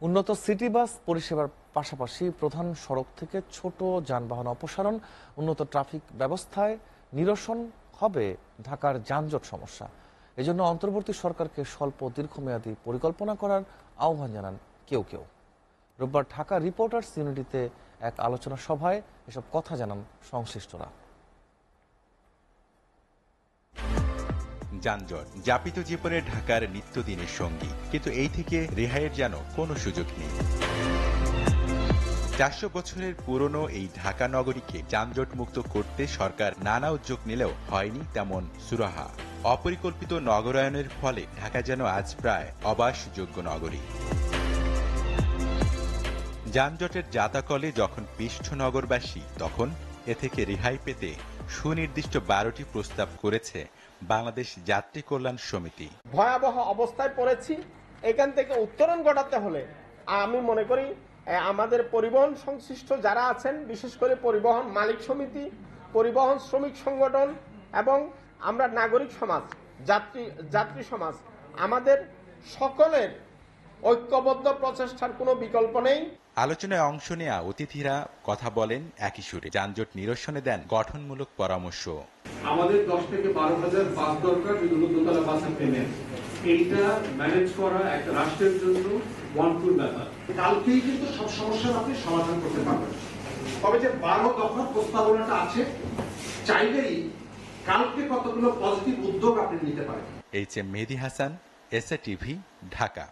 উন্নত city bus পরিষেবার পাশাপাশি প্রধান সড়ক থেকে ছোট যানবাহন অপসারণ, উন্নত ট্রাফিক ব্যবস্থায় নিরসন হবে ঢাকার যানজট সমস্যা। এজন্য অন্তর্বর্তী সরকারকে স্বল্প দীর্ঘমেয়াদী পরিকল্পনা করার আহ্বান জানান কেউ কেউ। রোববার ঢাকা রিপোর্টার্স ইউনিটিতে এক আলোচনা সভায় এসব কথা জানান সংশ্লিষ্টরা। যানজট যাপিত জীবনে ঢাকার নিত্যদিনের সঙ্গী, কিন্তু এই থেকে রেহাইয়ের যেন কোনো সুযোগ নেই। ৪০০ বছরের পুরনো এই ঢাকা নগরীকে যানজট মুক্ত করতে সরকার নানা উদ্যোগ নিলেও হয়নি তেমন সুরাহা। অপরিকল্পিত নগরায়নের ফলে ঢাকা যেন আজ প্রায় অবাসযোগ্য নগরী। যানজটের জাতাকলে যখন পিষ্ট নগরবাসী, তখন এ থেকে রেহাই পেতে সুনির্দিষ্ট ১২টি প্রস্তাব করেছে বাংলাদেশ যাত্রী কল্যাণ সমিতি। ভয়াবহ অবস্থায় পড়েছি, এখান থেকে উত্তরণ ঘটাতে হলে আমি মনে করি আমাদের পরিবহন সংশ্লিষ্ট যারা আছেন, বিশেষ করে পরিবহন মালিক সমিতি, পরিবহন শ্রমিক সংগঠন এবং আমরা নাগরিক সমাজ, যাত্রী সমাজ, আমাদের সকলের ঐক্যবদ্ধ প্রচেষ্টার কোনো বিকল্প নেই। আলোচনায় অংশ নেয়া অতিথিরা কথা বলেন একই সুরে, যানজট নিরসনে দেন গঠনমূলক পরামর্শ। আমাদের ১০ থেকে ১২,০০০ বাস দরকার, বিভিন্ন দোতলা বাসের পেমেন্ট, এইটা ম্যানেজ করা একটা রাষ্ট্রের জন্য ওয়ানফুল ব্যাপার। কালকেই কিন্তু সব সমস্যার আপনি সমাধান করতে পারবেন, তবে যে ১২ দফার প্রস্তাবনাটা আছে, চাইলেই কালকে কতগুলো পজিটিভ উদ্যোগ আপনি নিতে পারেন। এইচ এম মেহেদী হাসান, এসএ টিভি, ঢাকা।